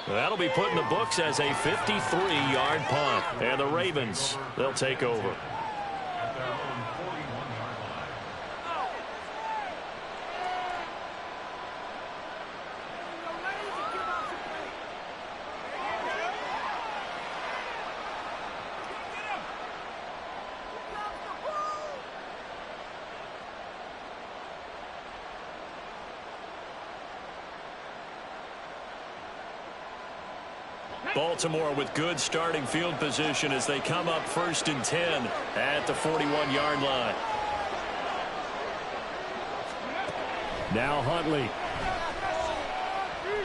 That'll be put in the books as a 53-yard punt. And the Ravens, they'll take over. Baltimore with good starting field position as they come up 1st and 10 at the 41-yard line. Now Huntley.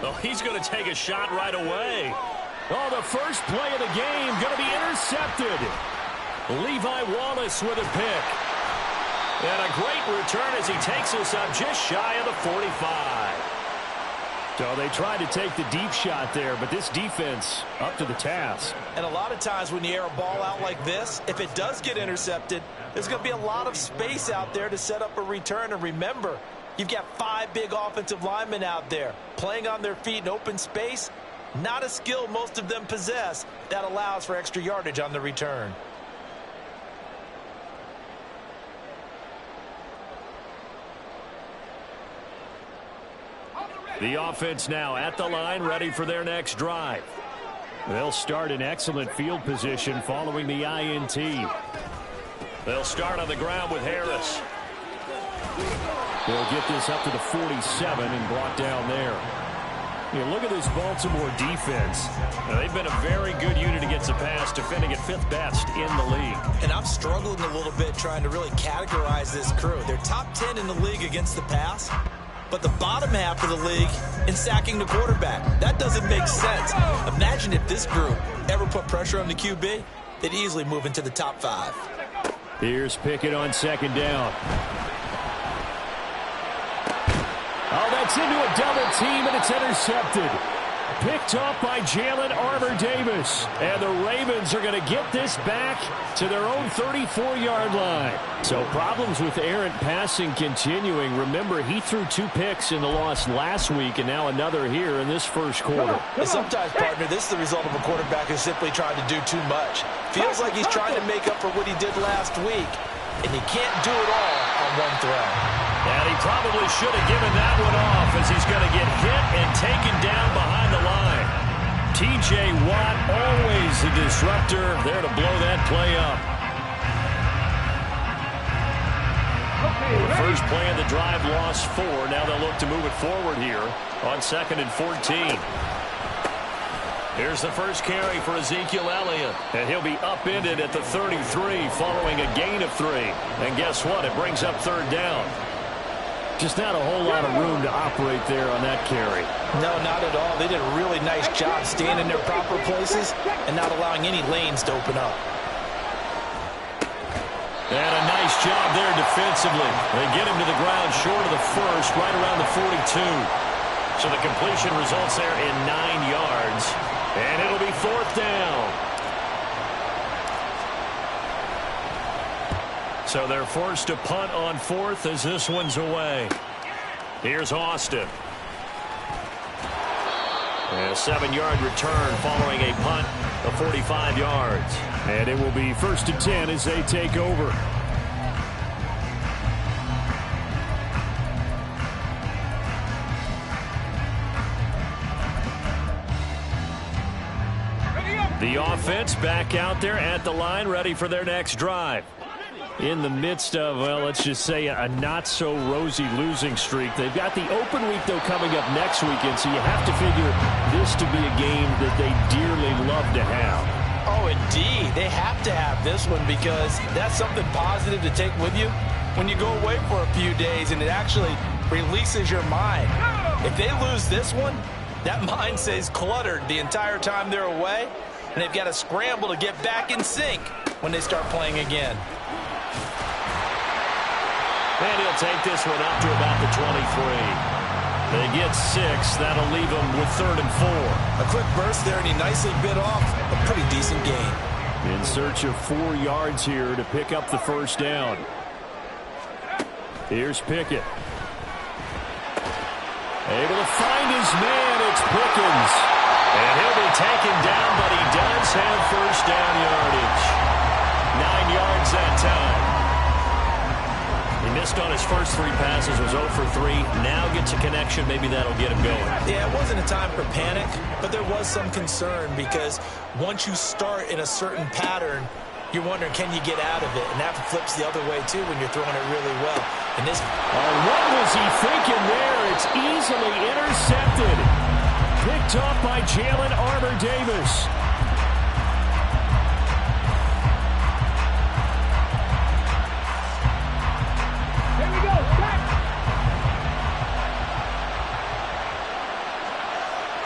Oh, he's going to take a shot right away. Oh, the first play of the game going to be intercepted. Levi Wallace with a pick. And a great return as he takes us up just shy of the 45. So they tried to take the deep shot there, but this defense up to the task. And a lot of times when you air a ball out like this, if it does get intercepted, there's going to be a lot of space out there to set up a return. And remember, you've got 5 big offensive linemen out there playing on their feet in open space. Not a skill most of them possess that allows for extra yardage on the return. The offense now at the line, ready for their next drive. They'll start in excellent field position following the INT. They'll start on the ground with Harris. They'll get this up to the 47 and brought down there. You look at this Baltimore defense. Now, they've been a very good unit against the pass, defending at 5th best in the league. And I'm struggling a little bit trying to really categorize this crew. They're top 10 in the league against the pass, but the bottom half of the league in sacking the quarterback. That doesn't make sense. Imagine if this group ever put pressure on the QB, they'd easily move into the top 5. Here's Pickett on 2nd down. Oh, that's into a double team, and it's intercepted. Picked up by Jalen Armour-Davis. And the Ravens are going to get this back to their own 34-yard line. So problems with errant passing continuing. Remember, he threw 2 picks in the loss last week, and now another here in this first quarter. And sometimes, partner, this is the result of a quarterback who's simply trying to do too much. Feels like he's trying to make up for what he did last week, and he can't do it all on one throw. And he probably should have given that one off as he's going to get hit and taken down behind the line. T.J. Watt, always a disruptor, there to blow that play up. The first play of the drive lost 4. Now they'll look to move it forward here on 2nd and 14. Here's the first carry for Ezekiel Elliott. And he'll be upended at the 33 following a gain of 3. And guess what? It brings up 3rd down. Just not a whole lot of room to operate there on that carry. No, not at all. They did a really nice job staying in their proper places and not allowing any lanes to open up. And a nice job there defensively. They get him to the ground short of the first, right around the 42. So the completion results there in 9 yards. And it'll be 4th down. So they're forced to punt on 4th as this one's away. Here's Austin. And a 7-yard return following a punt of 45 yards. And it will be 1st and 10 as they take over. The offense back out there at the line, ready for their next drive. In the midst of, well, let's just say a not-so-rosy losing streak. They've got the open week, though, coming up next weekend, so you have to figure this to be a game that they dearly love to have. Oh, indeed. They have to have this one because that's something positive to take with you when you go away for a few days, and it actually releases your mind. If they lose this one, that mind stays cluttered the entire time they're away, and they've got to scramble to get back in sync when they start playing again. And he'll take this one up to about the 23. They get 6. That'll leave them with 3rd and 4. A quick burst there, and he nicely bit off a pretty decent gain. In search of 4 yards here to pick up the 1st down. Here's Pickett. Able to find his man. It's Pickens. And Ravens have first down yardage. 9 yards that time. He missed on his first 3 passes, was 0 for 3. Now gets a connection. Maybe that'll get him going. Yeah, it wasn't a time for panic, but there was some concern because once you start in a certain pattern, you're wondering, can you get out of it? And that flips the other way, too, when you're throwing it really well. And this... what was he thinking there? It's easily intercepted. Picked off by Jalen Armour-Davis. Here we go. Back.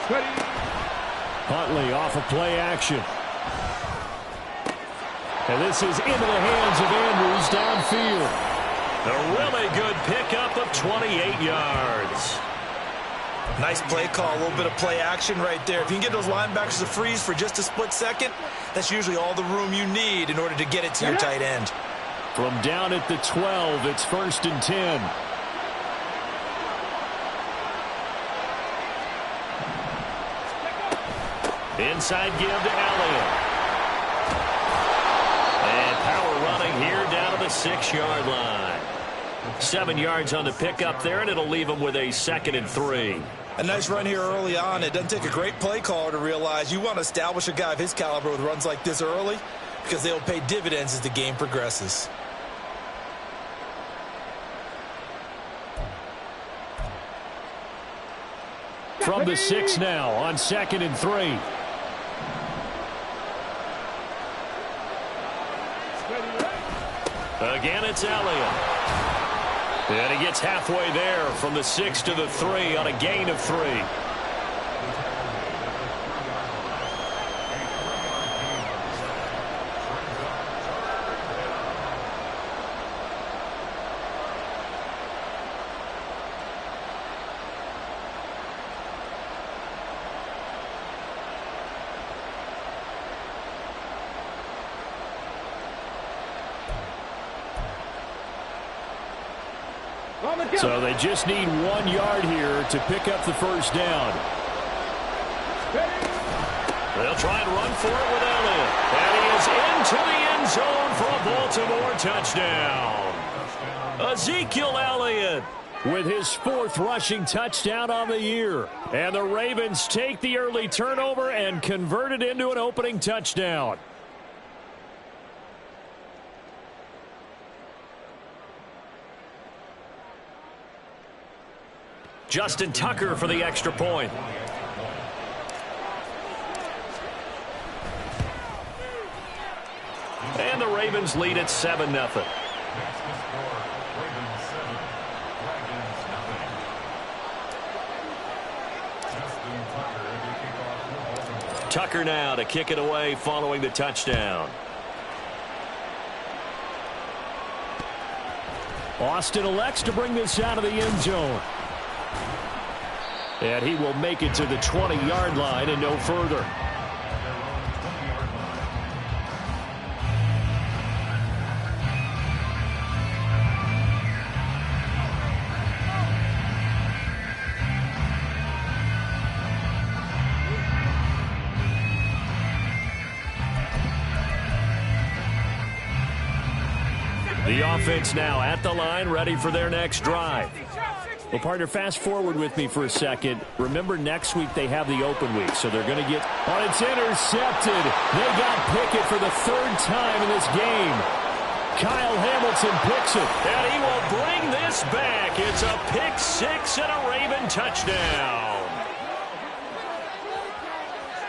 Ready. Huntley off of play action. And this is into the hands of Andrews downfield. A really good pickup of 28 yards. Nice play call, a little bit of play action right there. If you can get those linebackers to freeze for just a split second, that's usually all the room you need in order to get it to your tight end. From down at the 12, it's 1st and 10. Inside give to Elliott. And power running here down to the 6-yard line. 7 yards on the pickup there, and it'll leave him with a 2nd and 3. A nice run here early on. It doesn't take a great play caller to realize you want to establish a guy of his caliber with runs like this early because they'll pay dividends as the game progresses. From the 6 now on 2nd and 3. Again, it's Elliott. And he gets halfway there from the 6 to the 3 on a gain of 3. So they just need 1 yard here to pick up the first down. They'll try and run for it with Elliott. And he is into the end zone for a Baltimore touchdown. Ezekiel Elliott with his 4th rushing touchdown on the year. And the Ravens take the early turnover and convert it into an opening touchdown. Justin Tucker for the extra point. And the Ravens lead at 7-0. Tucker now to kick it away following the touchdown. Austin elects to bring this out of the end zone. And he will make it to the 20-yard line and no further. The offense now at the line, ready for their next drive. Well, partner, fast forward with me for a second. Remember, next week they have the open week, so they're going to get... Oh, it's intercepted. They got Pickett for the 3rd time in this game. Kyle Hamilton picks it. And he will bring this back. It's a pick 6 and a Raven touchdown.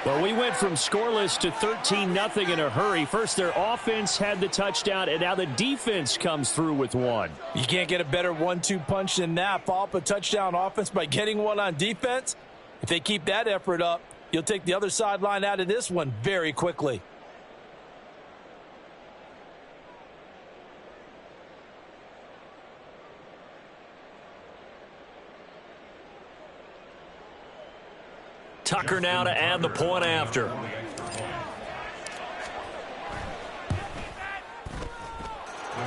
Well, we went from scoreless to 13-0 in a hurry. First, their offense had the touchdown, and now the defense comes through with one. You can't get a better 1-2 punch than that. Follow up a touchdown offense by getting one on defense. If they keep that effort up, you'll take the other sideline out of this one very quickly. Tucker now to add the point after.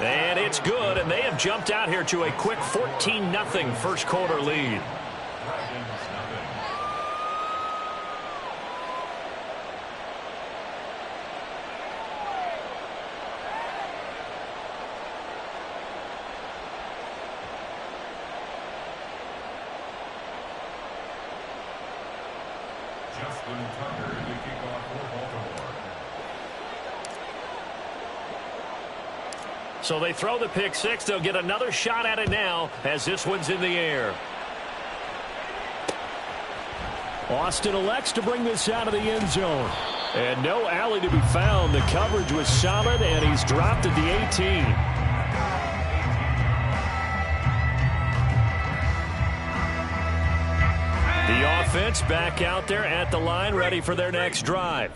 And it's good, and they have jumped out here to a quick 14-0 first quarter lead. So they throw the pick six. They'll get another shot at it now as this one's in the air. Austin elects to bring this out of the end zone. And no alley to be found. The coverage was solid, and he's dropped at the 18. The offense back out there at the line, ready for their next drive.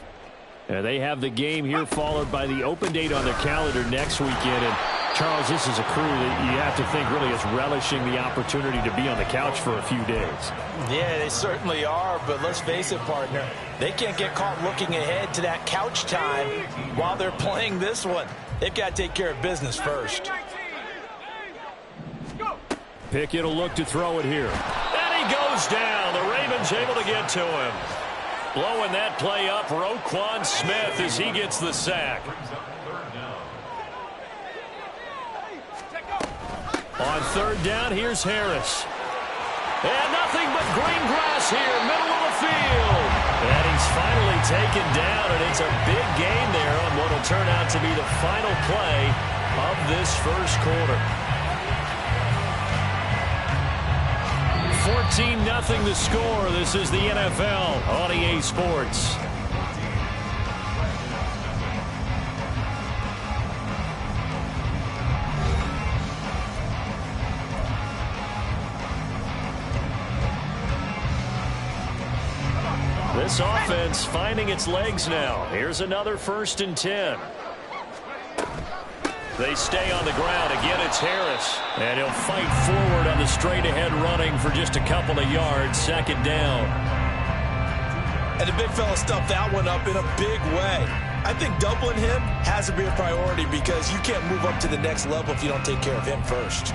And they have the game here followed by the open date on their calendar next weekend. And Charles, this is a crew that you have to think really is relishing the opportunity to be on the couch for a few days. Yeah, they certainly are, but let's face it, partner. They can't get caught looking ahead to that couch time while they're playing this one. They've got to take care of business first. Pickett will look to throw it here. And he goes down. The Ravens able to get to him. Blowing that play up, Roquan Smith, as he gets the sack. On third down, here's Harris. And nothing but green grass here, middle of the field. And he's finally taken down, and it's a big gain there on what will turn out to be the final play of this first quarter. 14-0 the score. This is the NFL on EA Sports. This offense finding its legs now. Here's another 1st and 10. They stay on the ground. Again, it's Harris. And he'll fight forward on the straight-ahead running for just a couple of yards. 2nd down. And the big fella stuffed that one up in a big way. I think doubling him has to be a priority because you can't move up to the next level if you don't take care of him first.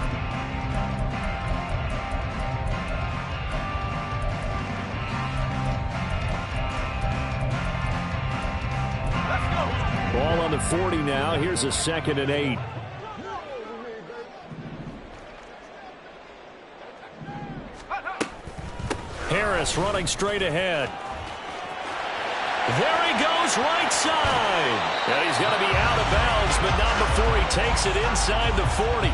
Ball on the 40 now. Here's a 2nd and 8. Harris running straight ahead. There he goes, right side. And he's going to be out of bounds, but not before he takes it inside the 40.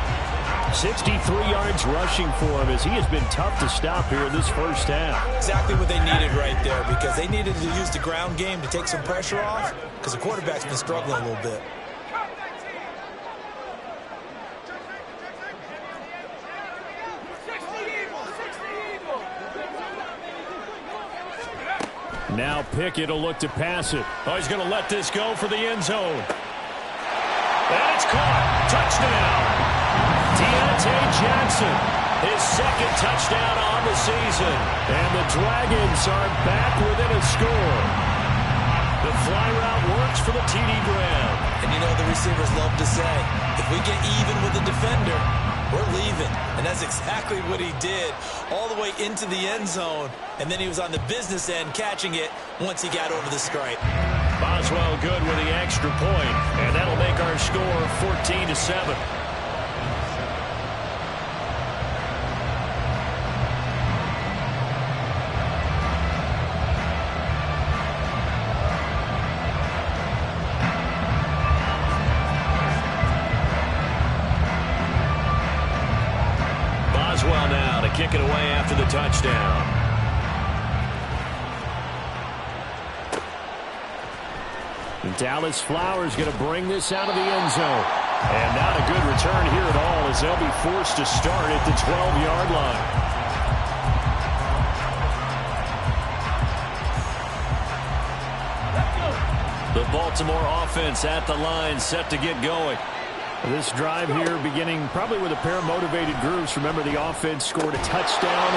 63 yards rushing for him as he has been tough to stop here in this first half. Exactly what they needed right there because they needed to use the ground game to take some pressure off because the quarterback's been struggling a little bit. Now Pickett will look to pass it. Oh, he's going to let this go for the end zone. And it's caught. Touchdown. Deontay Johnson, his 2nd touchdown on the season. And the Dragons are back within a score. The fly route works for the TD Graham. And you know the receivers love to say, if we get even with the defender, we're leaving. And that's exactly what he did all the way into the end zone. And then he was on the business end catching it once he got over the stripe. Boswell good with the extra point. And that'll make our score 14-7. Boswell now to kick it away after the touchdown. And Dallas Flowers going to bring this out of the end zone. And not a good return here at all as they'll be forced to start at the 12-yard line. The Baltimore offense at the line set to get going. This drive here beginning probably with a pair of motivated groups. Remember, the offense scored a touchdown.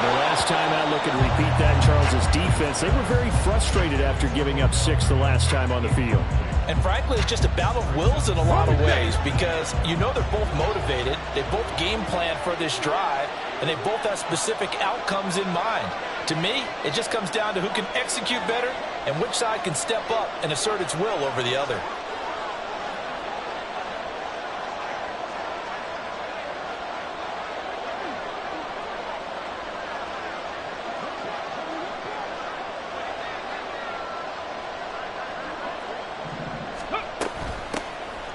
Their last time out, looking to repeat that in Charles's defense. They were very frustrated after giving up 6 the last time on the field. And frankly, it's just a battle of wills in a lot of ways because you know they're both motivated. They both game plan for this drive, and they both have specific outcomes in mind. To me, it just comes down to who can execute better and which side can step up and assert its will over the other.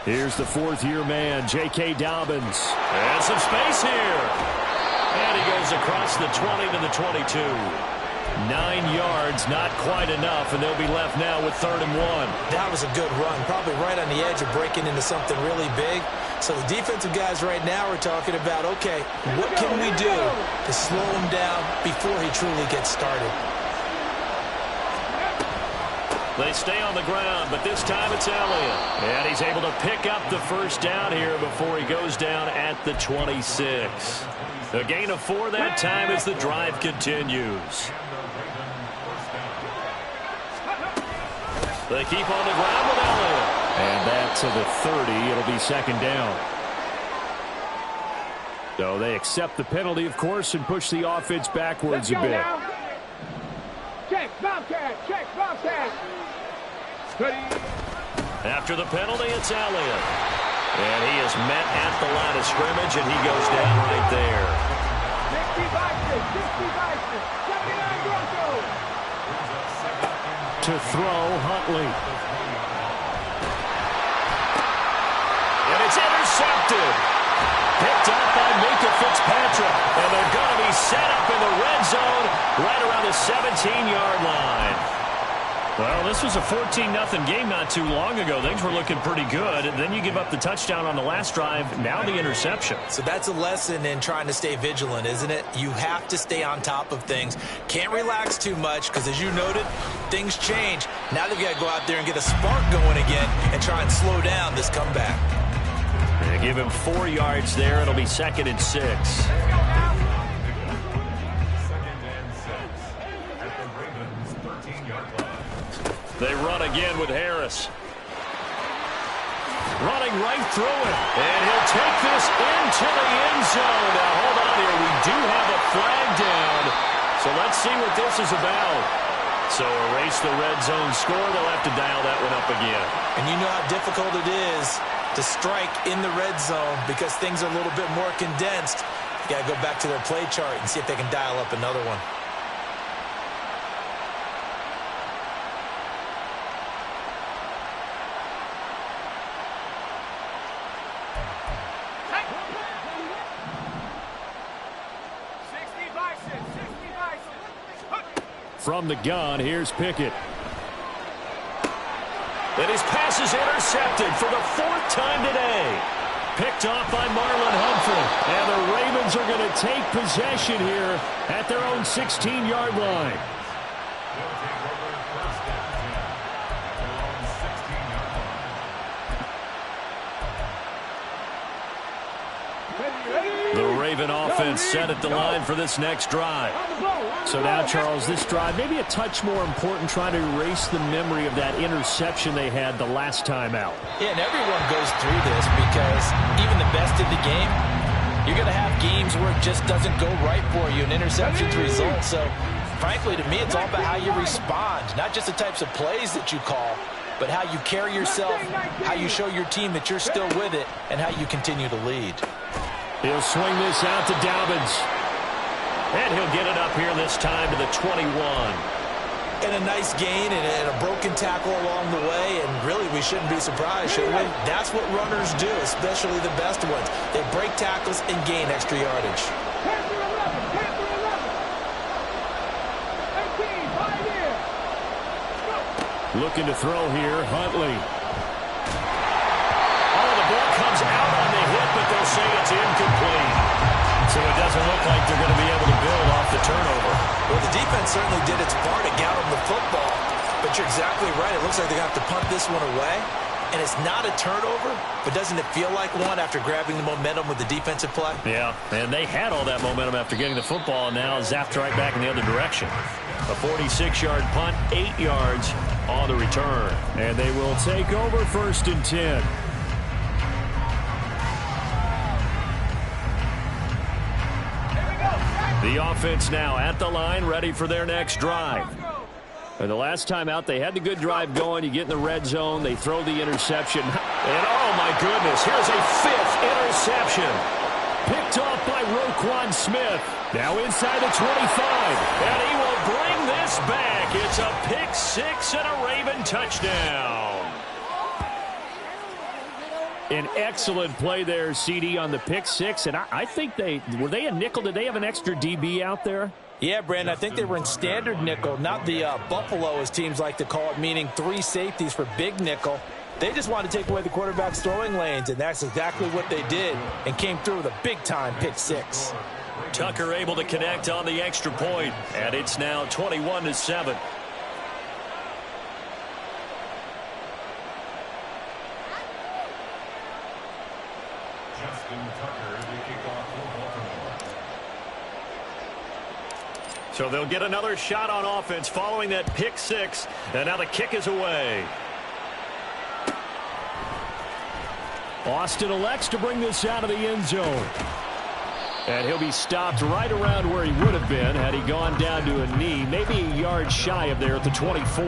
Here's the fourth-year man, J.K. Dobbins. And some space here. And he goes across the 20 to the 22. 9 yards, not quite enough, and they'll be left now with 3rd and 1. That was a good run, probably right on the edge of breaking into something really big. So the defensive guys right now are talking about, okay, what can we do to slow him down before he truly gets started? They stay on the ground, but this time it's Elliott. And he's able to pick up the first down here before he goes down at the 26. A gain of 4 that time as the drive continues. They keep on the ground with Elliott. And that to the 30. It'll be 2nd down. So they accept the penalty, of course, and push the offense backwards a bit. Now. Check, Bobcat, check, Bobcat. After the penalty, it's Elliott. And he is met at the line of scrimmage, and he goes down right there. 60 Bison, 79 Broncos. To throw, Huntley. And it's intercepted. Picked up by Minkah Fitzpatrick. And they're going to be set up in the red zone right around the 17-yard line. Well, this was a 14-0 game not too long ago. Things were looking pretty good. And then you give up the touchdown on the last drive. Now the interception. So that's a lesson in trying to stay vigilant, isn't it? You have to stay on top of things. Can't relax too much because, as you noted, things change. Now they've got to go out there and get a spark going again and try and slow down this comeback. They give him 4 yards there. It'll be 2nd and 6. They run again with Harris. Running right through it. And he'll take this into the end zone. Now, hold on here. We do have a flag down. So let's see what this is about. So erase the red zone score. They'll have to dial that one up again. And you know how difficult it is to strike in the red zone because things are a little bit more condensed. You got to go back to their play chart and see if they can dial up another one. From the gun, here's Pickett. And his pass is intercepted for the 4th time today. Picked off by Marlon Humphrey. And the Ravens are going to take possession here at their own 16-yard line. The Raven offense set at the line for this next drive. So now, Charles, this drive maybe a touch more important, trying to erase the memory of that interception they had the last time out. Yeah, and everyone goes through this because even the best in the game, you're going to have games where it just doesn't go right for you, and interceptions result. So, frankly, to me, it's all about how you respond, not just the types of plays that you call, but how you carry yourself, how you show your team that you're still with it, and how you continue to lead. He'll swing this out to Dobbins. And he'll get it up here this time to the 21. And a nice gain and a broken tackle along the way, and really we shouldn't be surprised, should we? That's what runners do, especially the best ones. They break tackles and gain extra yardage. Panther 11, Panther 11. 18, 5 here. Looking to throw here, Huntley. Oh, the ball comes out on the hit, but they'll say it's incomplete. So it doesn't look like they're going to be able to build off the turnover. Well, the defense certainly did its part to get them the football, but you're exactly right. It looks like they're going to have to punt this one away, and it's not a turnover, but doesn't it feel like one after grabbing the momentum with the defensive play? Yeah, and they had all that momentum after getting the football, and now zapped right back in the other direction. A 46-yard punt, 8 yards on the return. And they will take over 1st and 10. The offense now at the line, ready for their next drive. And the last time out, they had the good drive going. You get in the red zone, they throw the interception. And oh my goodness, here's a 5th interception. Picked off by Roquan Smith. Now inside the 25. And he will bring this back. It's a pick 6 and a Raven touchdown. An excellent play there, CD, on the pick six. And I think were they a nickel? Did they have an extra DB out there? Yeah, Brandon, I think they were in standard nickel, not the Buffalo, as teams like to call it, meaning 3 safeties for big nickel. They just wanted to take away the quarterback's throwing lanes, and that's exactly what they did, and came through with a big-time pick six. Tucker able to connect on the extra point, and it's now 21-7. So they'll get another shot on offense following that pick six, and now the kick is away. Austin elects to bring this out of the end zone. And he'll be stopped right around where he would have been had he gone down to a knee, maybe a yard shy of there at the 24.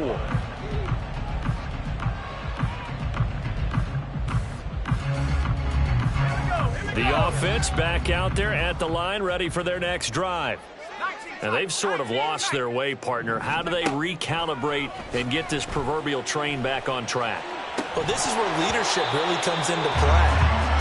The offense back out there at the line, ready for their next drive. And they've sort of lost their way, partner. How do they recalibrate and get this proverbial train back on track? Well, this is where leadership really comes into play.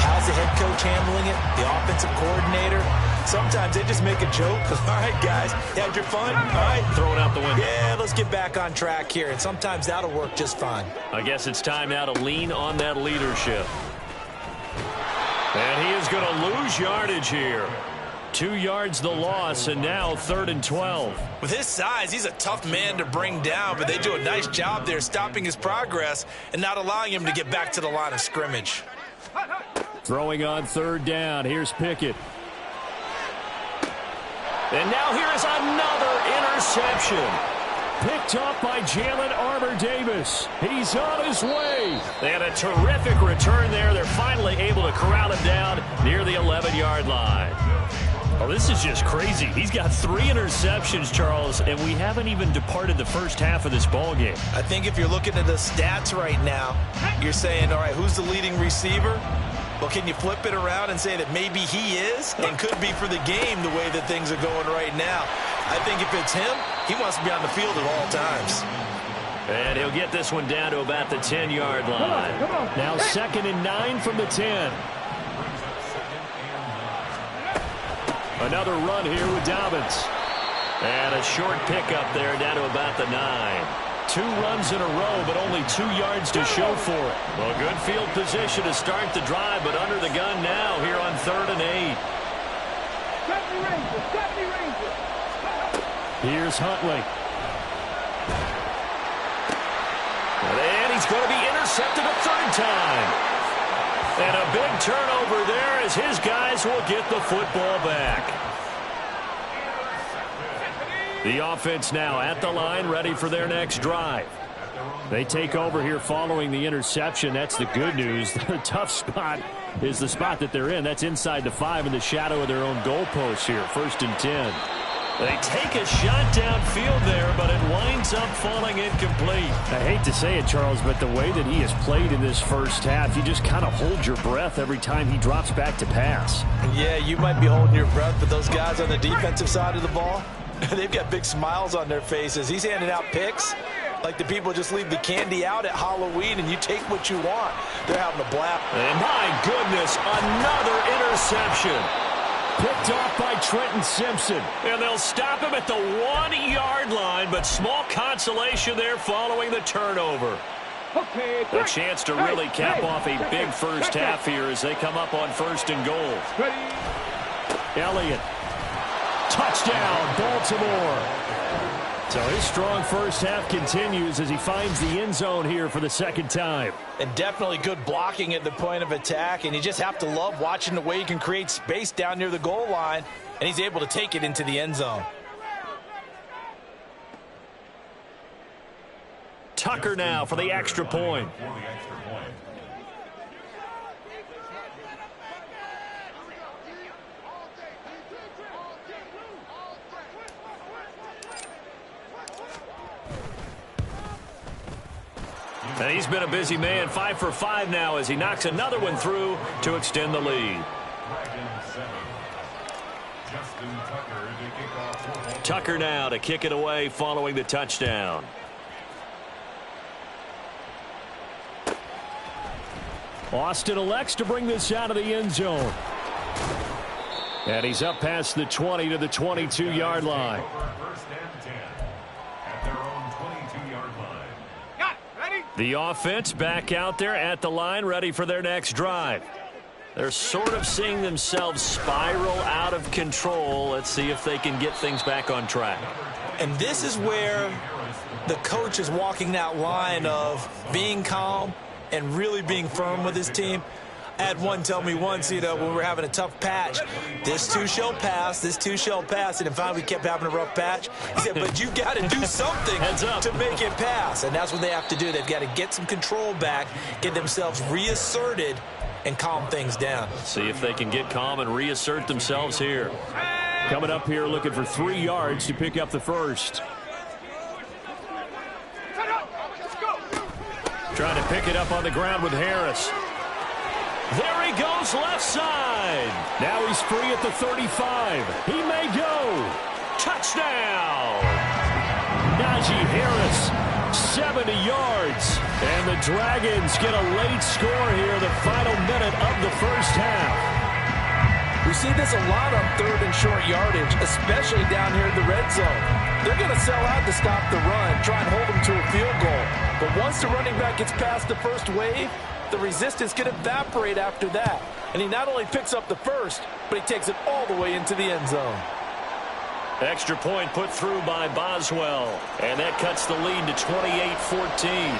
How's the head coach handling it? The offensive coordinator? Sometimes they just make a joke. All right, guys, you had your fun? All right. Throw it out the window. Yeah, let's get back on track here. And sometimes that'll work just fine. I guess it's time now to lean on that leadership. And he is going to lose yardage here. 2 yards the loss, and now 3rd and 12. With his size, he's a tough man to bring down, but they do a nice job there stopping his progress and not allowing him to get back to the line of scrimmage. Throwing on 3rd down. Here's Pickett. And now here is another interception. Picked up by Jalen Armour-Davis. He's on his way. They had a terrific return there. They're finally able to corral him down near the 11-yard line. Oh, this is just crazy. He's got 3 interceptions, Charles, and we haven't even departed the first half of this ballgame. I think if you're looking at the stats right now, you're saying, all right, who's the leading receiver? Well, can you flip it around and say that maybe he is and could be for the game the way that things are going right now? I think if it's him, he wants to be on the field at all times. And he'll get this one down to about the 10-yard line. Now 2nd and 9 from the 10. Another run here with Dobbins. And a short pickup there down to about the 9. 2 runs in a row, but only 2 yards to show for it. Well, good field position to start the drive, but under the gun now here on 3rd and 8. Here's Huntley. And he's going to be intercepted a 3rd time. And a big turnover there as his guys will get the football back. The offense now at the line, ready for their next drive. They take over here following the interception. That's the good news. The tough spot is the spot that they're in. That's inside the 5 in the shadow of their own goalpost here. 1st and 10. They take a shot downfield there, but it winds up falling incomplete. I hate to say it, Charles, but the way that he has played in this first half, you just kind of hold your breath every time he drops back to pass. Yeah, you might be holding your breath, but those guys on the defensive side of the ball, they've got big smiles on their faces. He's handing out picks like the people just leave the candy out at Halloween and you take what you want. They're having a blast. And my goodness, another interception. Picked off by Trenton Simpson. And they'll stop him at the 1-yard line, but small consolation there following the turnover. A chance to really cap off a big first half here as they come up on 1st and goal. Elliott. Touchdown, Baltimore. So his strong first half continues as he finds the end zone here for the 2nd time. And definitely good blocking at the point of attack, and you just have to love watching the way he can create space down near the goal line, and he's able to take it into the end zone. Tucker now for the extra point. And he's been a busy man, 5 for 5 now as he knocks another one through to extend the lead. Tucker now to kick it away following the touchdown. Austin elects to bring this out of the end zone. And he's up past the 20 to the 22-yard line. First and 10 at their own 22-yard line. Got it. Ready? The offense back out there at the line, ready for their next drive. They're sort of seeing themselves spiral out of control. Let's see if they can get things back on track. And this is where the coach is walking that line of being calm and really being firm with his team. I had one tell me once, when we were having a tough patch, this too shall pass, this too shall pass. And finally we kept having a rough patch. He said, but you got to do something to make it pass. And that's what they have to do. They've got to get some control back, get themselves reasserted, and calm things down. See if they can get calm and reassert themselves here. Coming up here looking for 3 yards to pick up the first. Trying to pick it up on the ground with Harris. There he goes, left side. Now he's free at the 35. He may go. Touchdown. Najee Harris, 70 yards. And the Dragons get a late score here, the final minute of the first half. We see this a lot on 3rd and short yardage, especially down here in the red zone. They're going to sell out to stop the run, try and hold them to a field goal. But once the running back gets past the first wave, the resistance can evaporate after that. And he not only picks up the first, but he takes it all the way into the end zone. Extra point put through by Boswell. And that cuts the lead to 28-14.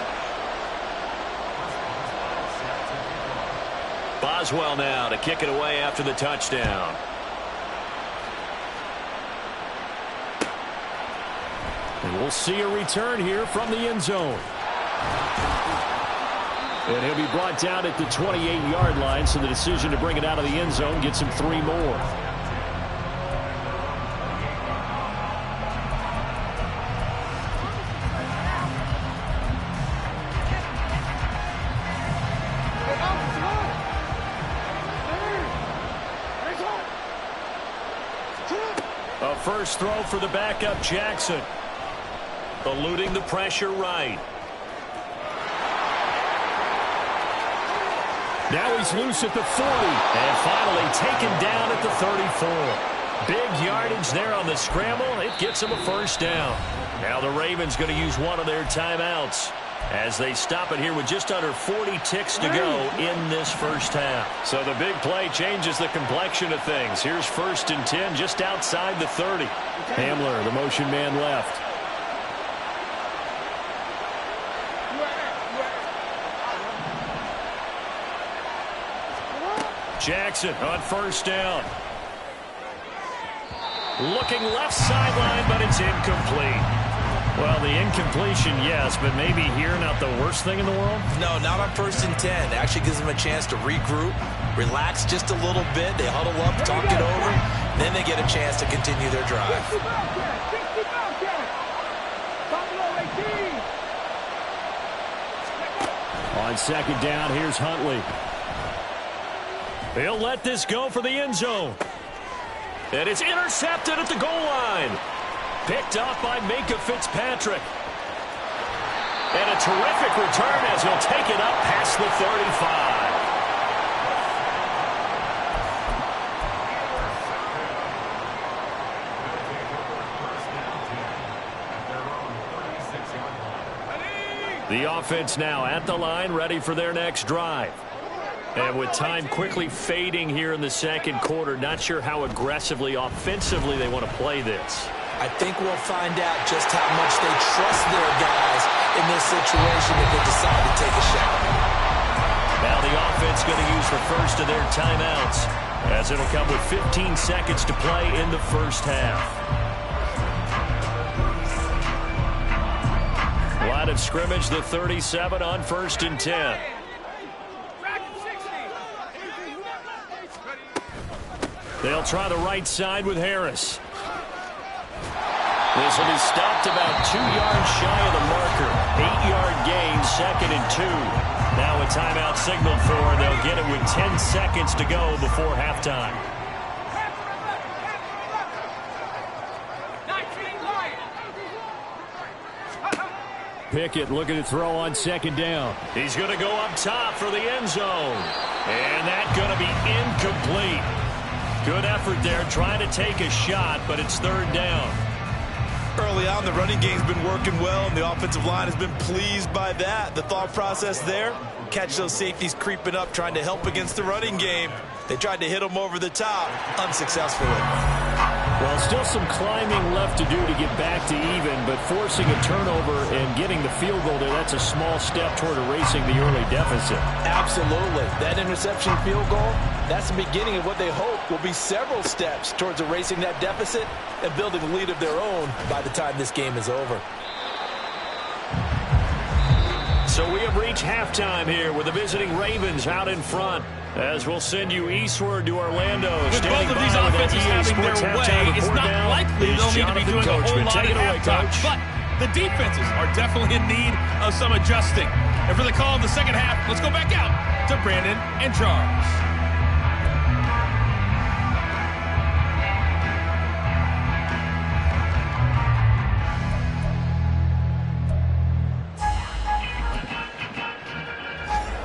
Boswell now to kick it away after the touchdown. And we'll see a return here from the end zone. And he'll be brought down at the 28-yard line, so the decision to bring it out of the end zone gets him 3 more. A first throw for the backup Jackson. Eluding the pressure right. Now he's loose at the 40. And finally taken down at the 34. Big yardage there on the scramble. It gets him a first down. Now the Ravens going to use one of their timeouts as they stop it here with just under 40 ticks to go in this first half. So the big play changes the complexion of things. Here's 1st and 10 just outside the 30. Hamler, the motion man left. Jackson on first down. Looking left sideline, but it's incomplete. Well, the incompletion, yes, but maybe here not the worst thing in the world? No, not on 1st and 10. It actually gives them a chance to regroup, relax just a little bit. They huddle up, talk it over, then they get a chance to continue their drive. On 2nd down, here's Huntley. He'll let this go for the end zone. And it's intercepted at the goal line. Picked off by Minkah Fitzpatrick. And a terrific return as he'll take it up past the 35. The offense now at the line, ready for their next drive. And with time quickly fading here in the second quarter, not sure how aggressively, offensively they want to play this. I think we'll find out just how much they trust their guys in this situation if they decide to take a shot. Now the offense going to use the first of their timeouts as it'll come with 15 seconds to play in the first half. Line of scrimmage, the 37 on 1st and 10. They'll try the right side with Harris. This will be stopped about 2 yards shy of the marker. 8-yard gain, 2nd and 2. Now a timeout signaled for. They'll get it with 10 seconds to go before halftime. Pickett looking to throw on second down. He's going to go up top for the end zone. And that's going to be incomplete. Good effort there trying to take a shot, but it's third down. Early on, the running game's been working well, and the offensive line has been pleased by that. The thought process there, catch those safeties creeping up, trying to help against the running game. They tried to hit them over the top, unsuccessfully. Well, still some climbing left to do to get back to even, but forcing a turnover and getting the field goal there, that's a small step toward erasing the early deficit. Absolutely. That interception field goal, that's the beginning of what they hope will be several steps towards erasing that deficit and building a lead of their own by the time this game is over. So we have reached halftime here with the visiting Ravens out in front. As we'll send you eastward to Orlando. With both of these offenses having their way, it's not likely they'll need to be doing a whole lot at halftime. But the defenses are definitely in need of some adjusting. And for the call of the second half, let's go back out to Brandon and Charles.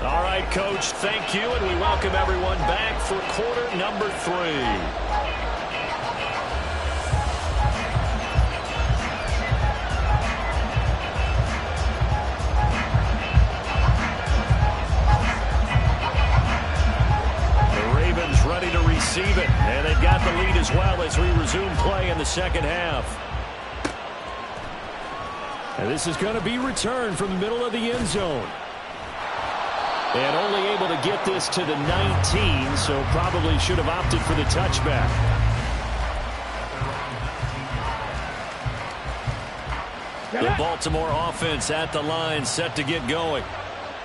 All right, Coach, thank you, and we welcome everyone back for quarter number 3. The Ravens ready to receive it, and they've got the lead as well as we resume play in the second half. And this is going to be returned from the middle of the end zone. And only able to get this to the 19, so probably should have opted for the touchback. The Baltimore offense at the line, set to get going.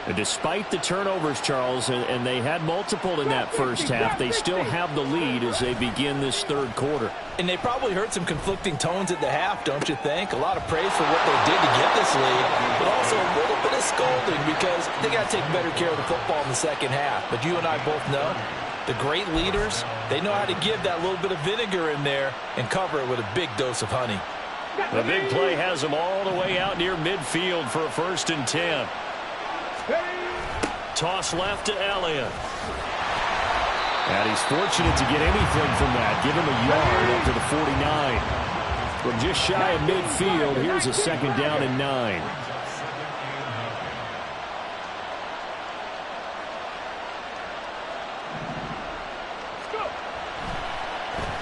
And despite the turnovers, Charles, and they had multiple in that first half, they still have the lead as they begin this third quarter. And they probably heard some conflicting tones at the half, don't you think? A lot of praise for what they did to get this lead, but also a little bit of scolding because they got to take better care of the football in the second half. But you and I both know the great leaders, they know how to give that little bit of vinegar in there and cover it with a big dose of honey. The big play has them all the way out near midfield for a 1st and 10. Toss left to Elliott. And he's fortunate to get anything from that. Give him a yard up to the 49. From just shy of midfield, here's a 2nd down and 9.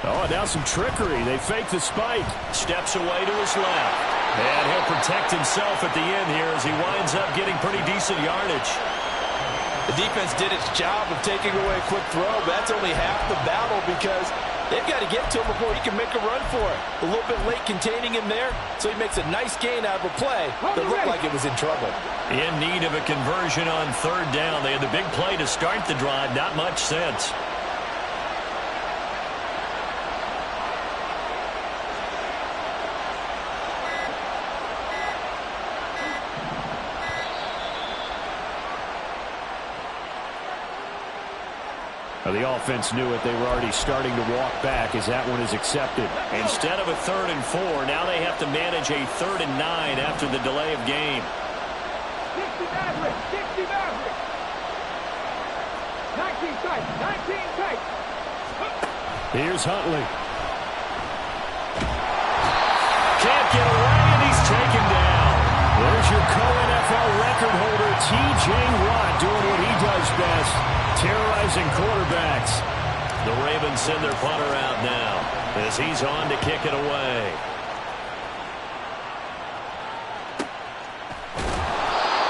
Oh, now some trickery. They fake the spike. Steps away to his left. And he'll protect himself at the end here as he winds up getting pretty decent yardage. The defense did its job of taking away a quick throw, but that's only half the battle because they've got to get to him before he can make a run for it. A little bit late containing him there, so he makes a nice gain out of a play that looked like it was in trouble. In need of a conversion on 3rd down. They had the big play to start the drive. Not much sense. The offense knew it. They were already starting to walk back as that one is accepted. Instead of a 3rd and 4, now they have to manage a 3rd and 9 after the delay of game. 60 Maverick, 60 Maverick. 19 tight, 19 tight. Here's Huntley. Can't get away, and he's taken down. There's your co-NFL record holder, T.J. Watt, doing what he does best, terrorizing quarterbacks. The Ravens send their punter out now as he's on to kick it away.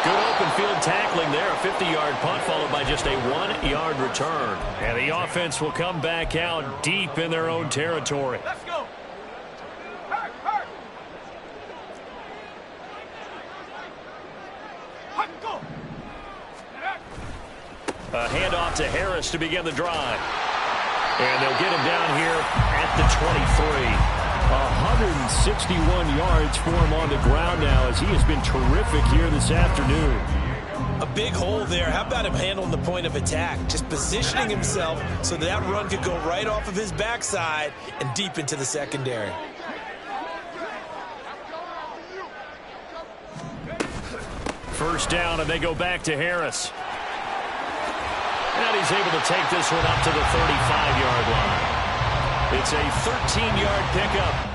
Good open field tackling there. A 50-yard punt followed by just a 1-yard return. And the offense will come back out deep in their own territory. Let's go. Hurt, hurt. Hurt, go. A handoff to Harris to begin the drive. And they'll get him down here at the 23. 161 yards for him on the ground now as he has been terrific here this afternoon. A big hole there. How about him handling the point of attack? Just positioning himself so that run could go right off of his backside and deep into the secondary. First down, and they go back to Harris. And he's able to take this one up to the 35-yard line. It's a 13-yard pickup.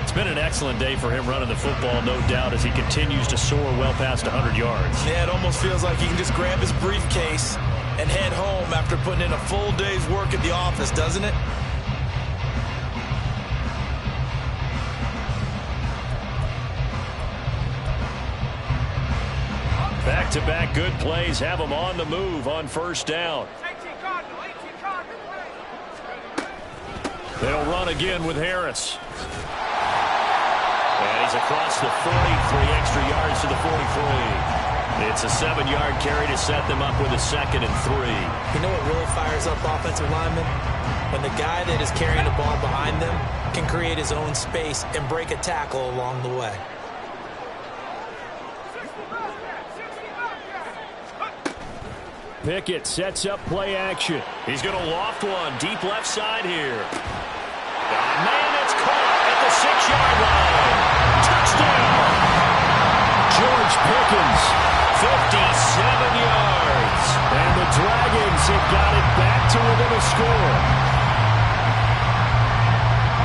It's been an excellent day for him running the football, no doubt, as he continues to soar well past 100 yards. Yeah, it almost feels like he can just grab his briefcase and head home after putting in a full day's work at the office, doesn't it? Back-to-back good plays have him on the move on first down. They'll run again with Harris. And he's across the 40, 3 extra yards to the 43. It's a 7-yard carry to set them up with a 2nd and 3. You know what really fires up offensive linemen? When the guy that is carrying the ball behind them can create his own space and break a tackle along the way. Pickett sets up play action. He's going to loft one deep left side here. Man, it's caught at the 6-yard line. Touchdown! George Pickens, 57 yards. And the Dragons have got it back to within a score.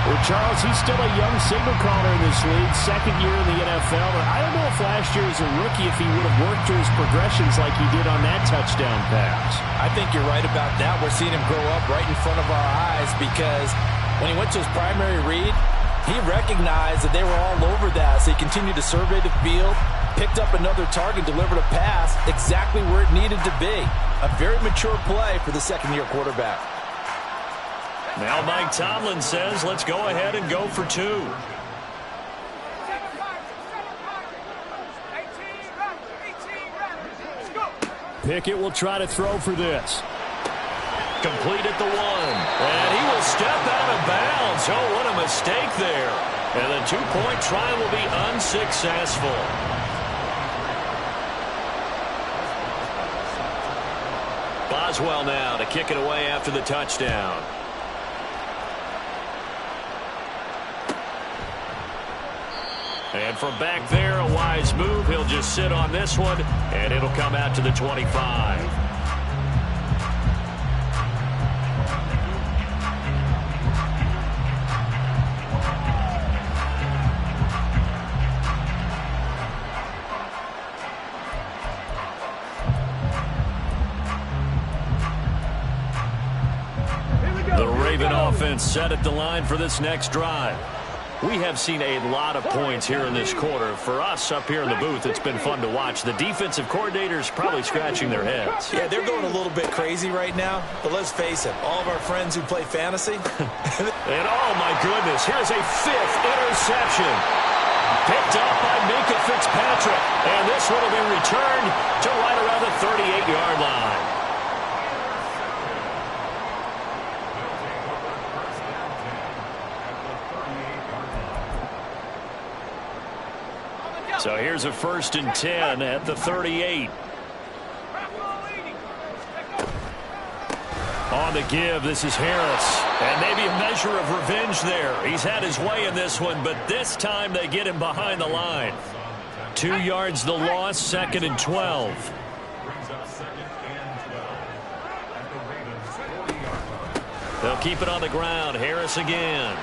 Well, Charles, he's still a young signal caller in this league, 2nd year in the NFL. But I don't know if last year as a rookie if he would have worked through his progressions like he did on that touchdown pass. I think you're right about that. We're seeing him grow up right in front of our eyes because when he went to his primary read, he recognized that they were all over that. So he continued to survey the field, picked up another target, delivered a pass exactly where it needed to be. A very mature play for the 2nd-year quarterback. Now Mike Tomlin says, let's go ahead and go for 2. Pickett will try to throw for this. Complete at the 1. And he will step out of bounds. Oh, what a mistake there. And the 2-point try will be unsuccessful. Boswell now to kick it away after the touchdown. And from back there, a wise move. He'll just sit on this one, and it'll come out to the 25. The Raven offense set at the line for this next drive. We have seen a lot of points here in this quarter. For us up here in the booth, it's been fun to watch. The defensive coordinators probably scratching their heads. Yeah, they're going a little bit crazy right now. But let's face it, all of our friends who play fantasy. And oh my goodness, here's a 5th interception. Picked up by Minkah Fitzpatrick. And this one will be returned to right around the 38-yard line. So here's a 1st and 10 at the 38. On the give, this is Harris. And maybe a measure of revenge there. He's had his way in this one, but this time they get him behind the line. 2 yards the loss, 2nd and 12. They'll keep it on the ground. Harris again.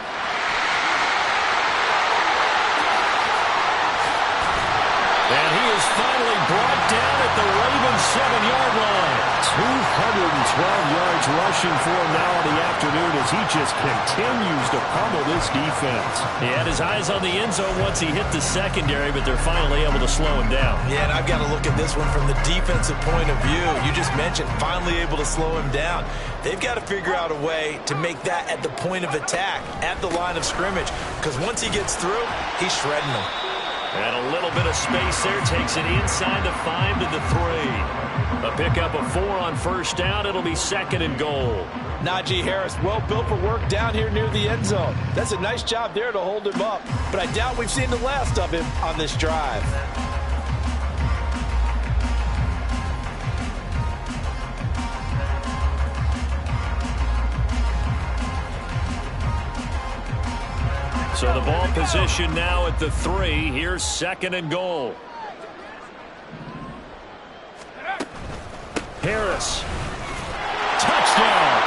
And he is finally brought down at the Ravens 7-yard line. 212 yards yards rushing for him now in the afternoon as he just continues to pummel this defense. He had his eyes on the end zone once he hit the secondary, but they're finally able to slow him down. Yeah, and I've got to look at this one from the defensive point of view. You just mentioned finally able to slow him down. They've got to figure out a way to make that at the point of attack, at the line of scrimmage, because once he gets through, he's shredding them. And a little bit of space there takes it inside the 5 to the 3. A pickup of 4 on first down. It'll be 2nd and goal. Najee Harris, well built for work down here near the end zone. That's a nice job there to hold him up. But I doubt we've seen the last of him on this drive. So the ball position now at the 3. Here's 2nd and goal. Harris. Touchdown.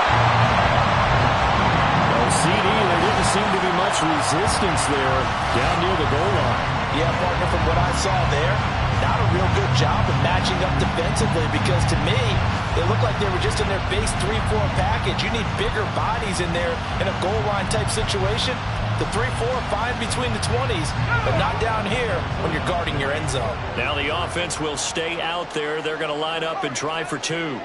Well, CD, there didn't seem to be much resistance there down near the goal line. Yeah, partner, from what I saw there, not a real good job of matching up defensively because to me, it looked like they were just in their base 3-4 package. You need bigger bodies in there in a goal line type situation. The 3-4, fine between the 20s, but not down here when you're guarding your end zone. Now the offense will stay out there. They're going to line up and try for 2.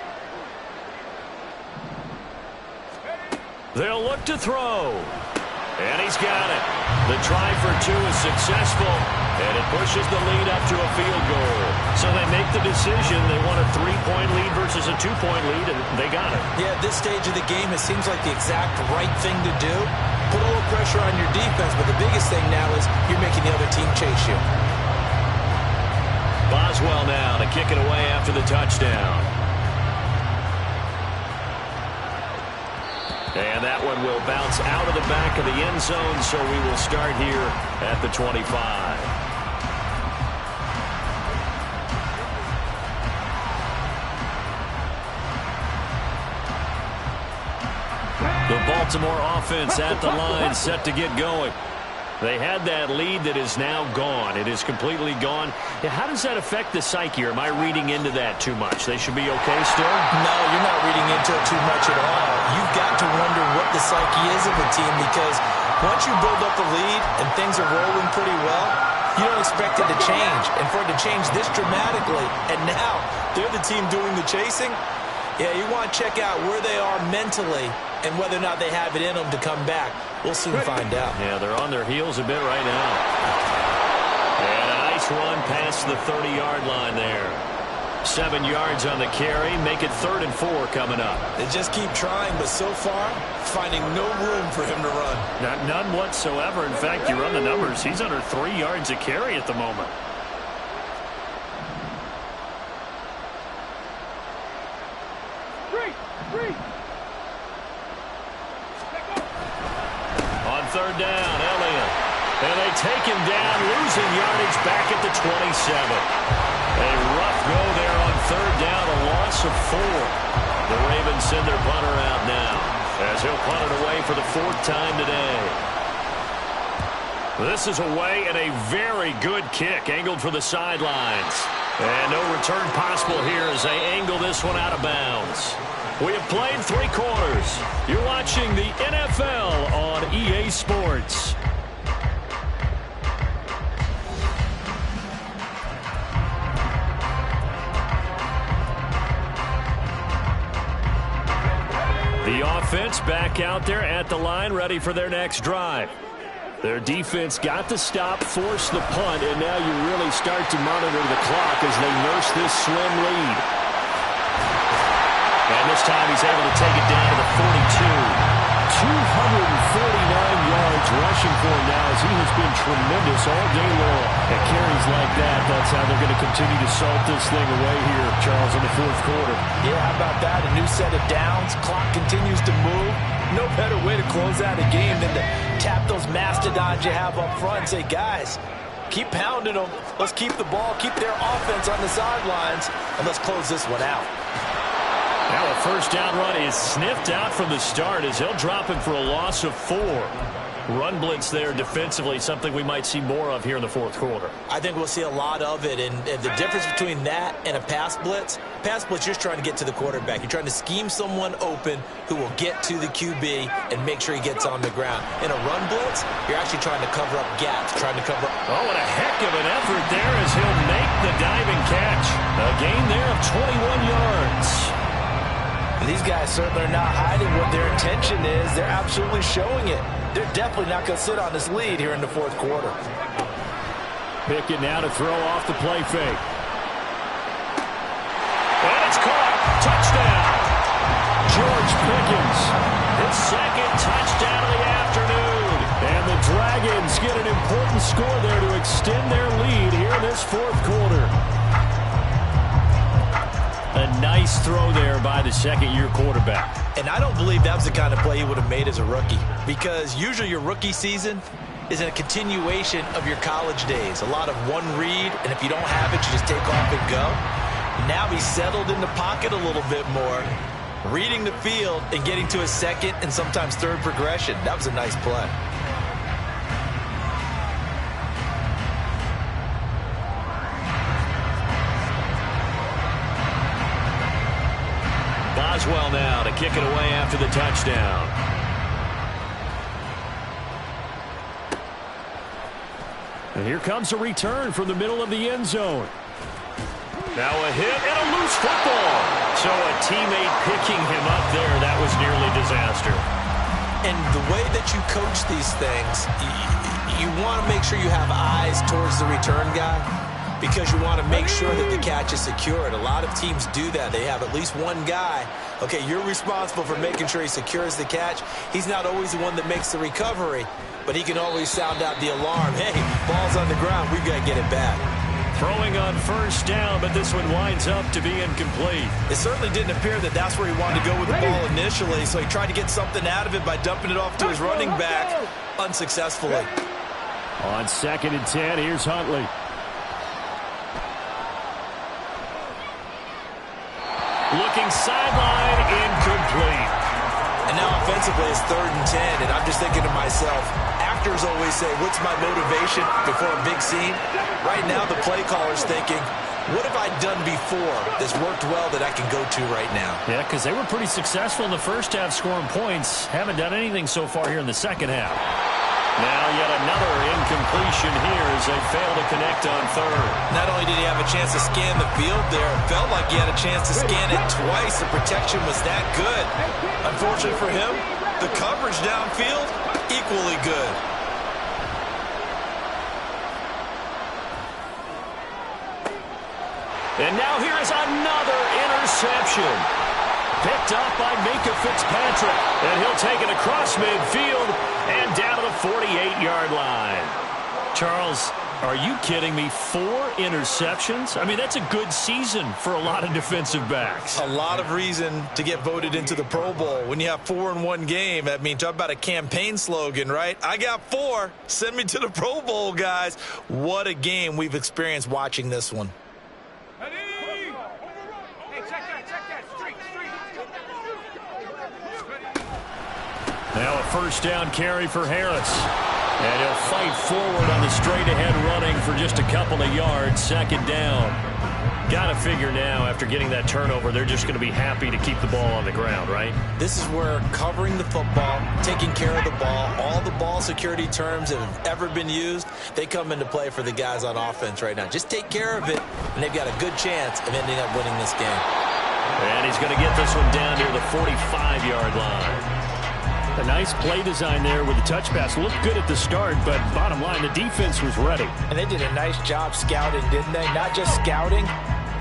They'll look to throw. And he's got it. The try for 2 is successful, and it pushes the lead up to a field goal. So they make the decision. They want a 3-point lead versus a 2-point lead, and they got it. Yeah, at this stage of the game, it seems like the exact right thing to do. Put a little pressure on your defense, but the biggest thing now is you're making the other team chase you. Boswell now to kick it away after the touchdown. And that one will bounce out of the back of the end zone, so we will start here at the 25. The Baltimore offense at the line, set to get going. They had that lead that is now gone. It is completely gone. How does that affect the psyche? Or am I reading into that too much? They should be okay still? No, you're not reading into it too much at all. You've got to wonder what the psyche is of a team because once you build up a lead and things are rolling pretty well, you don't expect it to change. And for it to change this dramatically, and now they're the team doing the chasing, yeah, you want to check out where they are mentally and whether or not they have it in them to come back. We'll soon find out. Yeah, they're on their heels a bit right now. And a nice run past the 30-yard line there. 7 yards on the carry. Make it 3rd and 4 coming up. They just keep trying, but so far, finding no room for him to run. None whatsoever. In fact, you run the numbers. He's under 3 yards a carry at the moment. On 3rd down, Elliott. And they take him down, losing yardage back at the 27. A rough go there on 3rd down, a loss of 4. The Ravens send their punter out now as he'll punt it away for the 4th time today. This is away and a very good kick, angled for the sidelines. And no return possible here as they angle this one out of bounds. We have played 3 quarters. You're watching the NFL on EA Sports. The offense back out there at the line, ready for their next drive. Their defense got the stop, forced the punt, and now you really start to monitor the clock as they nurse this slim lead. And this time he's able to take it down to the 42. 249 yards rushing for him now as he has been tremendous all day long. At carries like that, that's how they're going to continue to salt this thing away here, Charles, in the 4th quarter. Yeah, how about that? A new set of downs. Clock continues to move. No better way to close out a game than to tap those mastodons you have up front and say, guys, keep pounding them. Let's keep the ball, keep their offense on the sidelines, and let's close this one out. Now a first down run is sniffed out from the start as he'll drop him for a loss of 4. Run blitz there defensively, something we might see more of here in the fourth quarter. I think we'll see a lot of it, and the difference between that and a pass blitz, you're just trying to get to the quarterback. You're trying to scheme someone open who will get to the QB and make sure he gets on the ground. In a run blitz, you're actually trying to cover up gaps, trying to cover up. Oh, and a heck of an effort there as he'll make the diving catch. A gain there of 21 yards. These guys certainly are not hiding what their intention is. They're absolutely showing it. They're definitely not going to sit on this lead here in the fourth quarter. Pickett now to throw off the play fake. And it's caught. Touchdown. George Pickens. His second touchdown of the afternoon. And the Dragons get an important score there to extend their lead here in this fourth quarter. A nice throw there by the second-year quarterback. And I don't believe that was the kind of play he would have made as a rookie, because usually your rookie season is a continuation of your college days. A lot of one read, and if you don't have it, you just take off and go. Now he's settled in the pocket a little bit more, reading the field and getting to his second and sometimes third progression. That was a nice play. Boswell now to kick it away after the touchdown. And here comes a return from the middle of the end zone. Now a hit and a loose football. So a teammate picking him up there, that was nearly disaster. And the way that you coach these things, you want to make sure you have eyes towards the return guy, because you want to make sure that the catch is secured. A lot of teams do that. They have at least one guy. Okay, you're responsible for making sure he secures the catch. He's not always the one that makes the recovery, but he can always sound out the alarm. Hey, ball's on the ground. We've got to get it back. Throwing on first down, but this one winds up to be incomplete. It certainly didn't appear that that's where he wanted to go with the ball initially, so he tried to get something out of it by dumping it off to his running back unsuccessfully. On 2nd and 10, here's Huntley. Looking sideline, incomplete. And now offensively it's 3rd and 10, and I'm just thinking to myself, actors always say, what's my motivation before a big scene? Right now the play caller's thinking, what have I done before that's worked well that I can go to right now? Yeah, because they were pretty successful in the first half scoring points. Haven't done anything so far here in the second half. Now yet another incompletion here as they fail to connect on 3rd. Not only did he have a chance to scan the field there, it felt like he had a chance to scan it twice. The protection was that good. Unfortunately for him, the coverage downfield, equally good. And now here is another interception. Picked up by Minkah Fitzpatrick. And he'll take it across midfield and down to the 48-yard line. Charles, are you kidding me? 4 interceptions? I mean, that's a good season for a lot of defensive backs. A lot of reason to get voted into the Pro Bowl. When you have 4 in one game, I mean, talk about a campaign slogan, right? I got 4. Send me to the Pro Bowl, guys. What a game we've experienced watching this one. Now a first down carry for Harris. And he'll fight forward on the straight-ahead running for just a couple of yards. 2nd down. Got to figure now, after getting that turnover, they're just going to be happy to keep the ball on the ground, right? This is where covering the football, taking care of the ball, all the ball security terms that have ever been used, they come into play for the guys on offense right now. Just take care of it, and they've got a good chance of ending up winning this game. And he's going to get this one down near the 45-yard line. A nice play design there with the touch pass. Looked good at the start, but bottom line, the defense was ready. And they did a nice job scouting, didn't they? Not just scouting,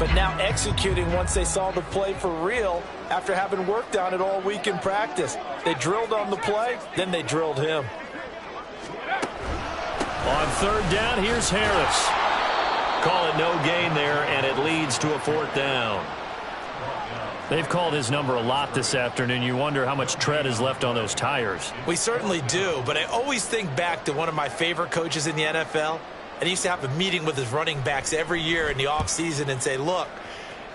but now executing once they saw the play for real after having worked on it all week in practice. They drilled on the play, then they drilled him. On 3rd down, here's Harris. Call it no gain there, and it leads to a 4th down. They've called his number a lot this afternoon. You wonder how much tread is left on those tires. We certainly do, but I always think back to one of my favorite coaches in the NFL. And he used to have a meeting with his running backs every year in the offseason and say, look,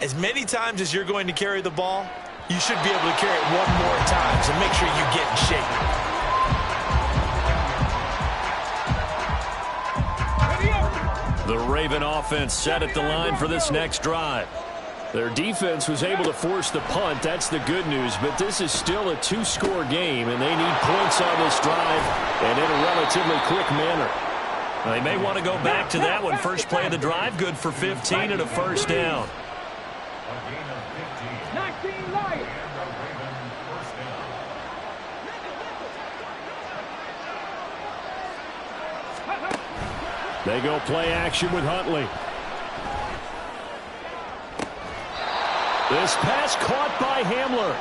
as many times as you're going to carry the ball, you should be able to carry it one more time, so make sure you get in shape. The Raven offense set at the line for this next drive. Their defense was able to force the punt. That's the good news. But this is still a two-score game, and they need points on this drive and in a relatively quick manner. They may want to go back to that one. First play of the drive, good for 15 and a first down. 19 Lions. They go play action with Huntley. This pass caught by Hamler.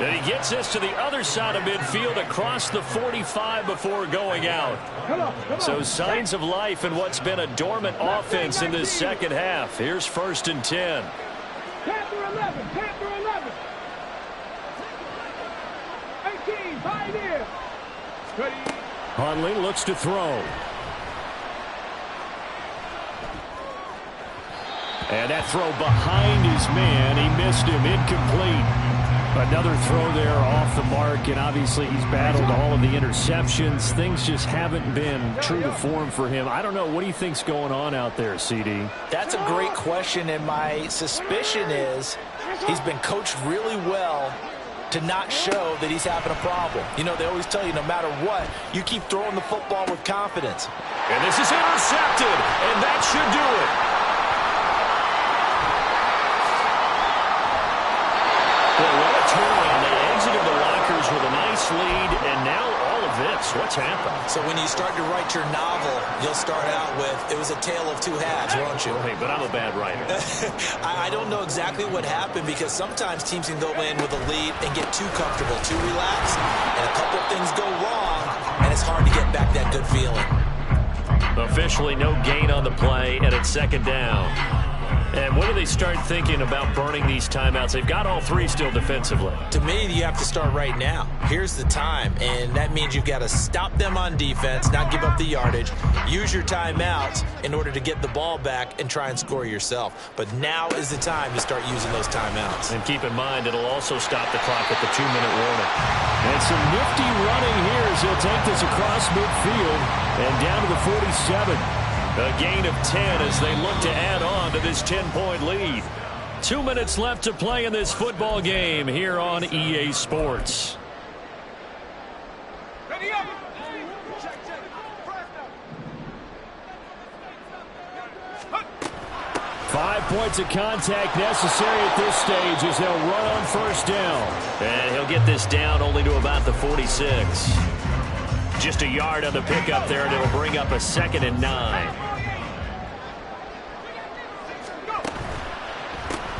And he gets this to the other side of midfield across the 45 before going out. So signs of life in what's been a dormant offense in this second half. Here's 1st and 10. Panther 11. Panther 11. 18. Pioneer. Huntley looks to throw. And that throw behind his man. He missed him. Incomplete. Another throw there off the mark, and obviously he's battled all of the interceptions. Things just haven't been true to form for him. I don't know. What do you think's going on out there, CD? That's a great question, and my suspicion is he's been coached really well to not show that he's having a problem. You know, they always tell you no matter what, you keep throwing the football with confidence. And this is intercepted, and that should do it. Well, what a turnaround. They exited the lockers with a nice lead, and now all of this. What's happened? So when you start to write your novel, you'll start out with, it was a tale of two halves, won't you? Hey, but I'm a bad writer. I don't know exactly what happened, because sometimes teams can go in with a lead and get too comfortable, too relaxed, and a couple of things go wrong, and it's hard to get back that good feeling. Officially no gain on the play, and it's 2nd down. And when do they start thinking about burning these timeouts? They've got all three still defensively. To me, you have to start right now. Here's the time, and that means you've got to stop them on defense, not give up the yardage, use your timeouts in order to get the ball back and try and score yourself. But now is the time to start using those timeouts. And keep in mind, it'll also stop the clock at the 2-minute warning. And some nifty running here as he'll take this across midfield and down to the 47. A gain of 10 as they look to add on to this 10-point lead. 2 minutes left to play in this football game here on EA Sports. Ready up. 5 points of contact necessary at this stage as they'll run on 1st down. And he'll get this down only to about the 46. Just a yard on the pickup there, and it'll bring up a 2nd and 9.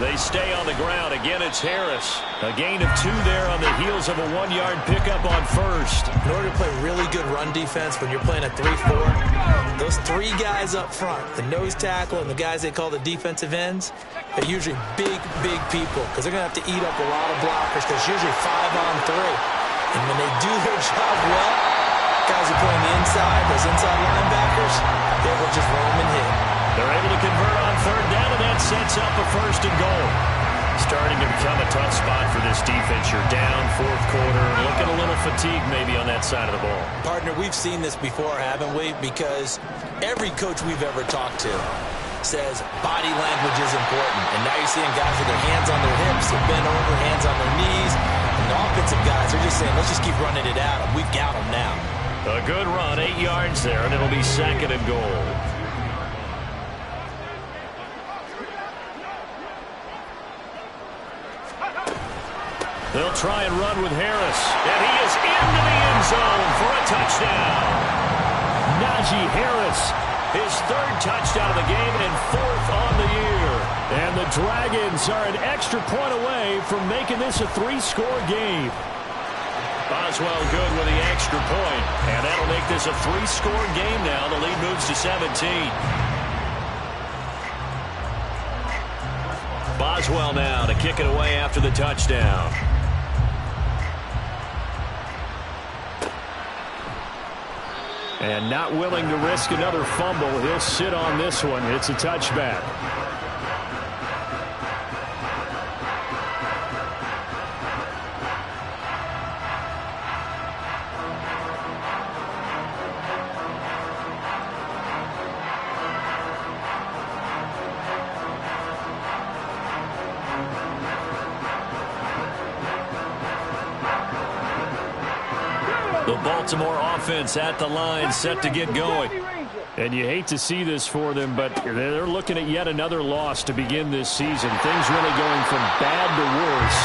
They stay on the ground. Again, it's Harris. A gain of 2 there on the heels of a 1-yard pickup on 1st. In order to play really good run defense when you're playing a 3-4, those 3 guys up front, the nose tackle and the guys they call the defensive ends, they're usually big, big people because they're going to have to eat up a lot of blockers because it's usually 5 on 3. And when they do their job well, guys who play on the inside, those inside linebackers, they will just roam and hit. They're able to convert on 3rd down, and that sets up a 1st and goal. Starting to become a tough spot for this defense. You're down 4th quarter, looking a little fatigued maybe on that side of the ball. Partner, we've seen this before, haven't we? Because every coach we've ever talked to says body language is important. And now you're seeing guys with their hands on their hips, they're bent over, hands on their knees. And the offensive guys are just saying, let's just keep running it at them. We've got them now. A good run, 8 yards there, and it'll be 2nd and goal. They'll try and run with Harris. And he is into the end zone for a touchdown. Najee Harris. His 3rd touchdown of the game and 4th on the year. And the Dragons are an extra point away from making this a 3-score game. Boswell good with the extra point. And that'll make this a 3-score game now. The lead moves to 17. Boswell now to kick it away after the touchdown. And not willing to risk another fumble, he'll sit on this one. It's a touchback. The Baltimore offense at the line, set to get going. And you hate to see this for them, but they're looking at yet another loss to begin this season. Things really going from bad to worse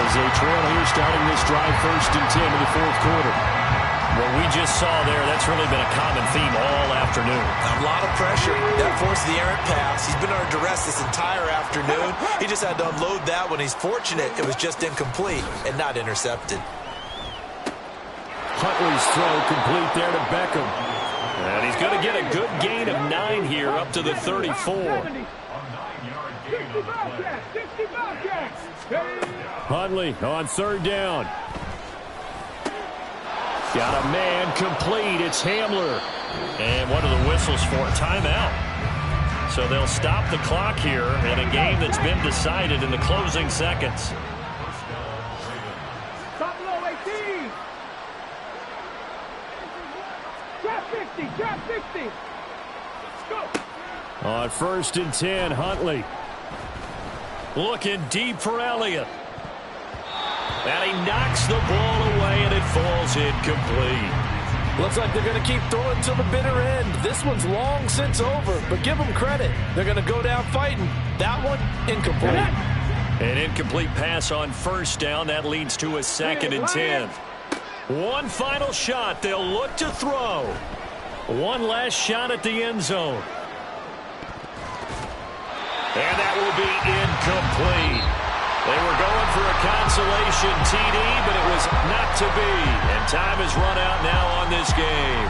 as they trail here starting this drive 1st and 10 in the 4th quarter. What we just saw there, that's really been a common theme all afternoon. A lot of pressure. That forced the errant pass. He's been under duress this entire afternoon. He just had to unload that one. He's fortunate it was just incomplete and not intercepted. Huntley's throw complete there to Beckham. And he's going to get a good gain of 9 here up to the 34. Huntley on 3rd down. Got a man complete. It's Hamler. And what are the whistles for? Timeout. So they'll stop the clock here in a game that's been decided in the closing seconds. Top low 18. Drop 50. Drop 60. Go. On 1st and 10, Huntley. Looking deep for Elliott. And he knocks the ball away, and it falls incomplete. Looks like they're going to keep throwing till the bitter end. This one's long since over, but give them credit. They're going to go down fighting. That one, incomplete. An incomplete pass on 1st down. That leads to a 2nd and 10. One final shot. They'll look to throw. One last shot at the end zone. And that will be incomplete. They were going for a consolation TD, but it was not to be. And time has run out now on this game.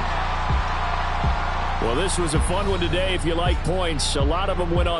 Well, this was a fun one today if you like points. A lot of them went on the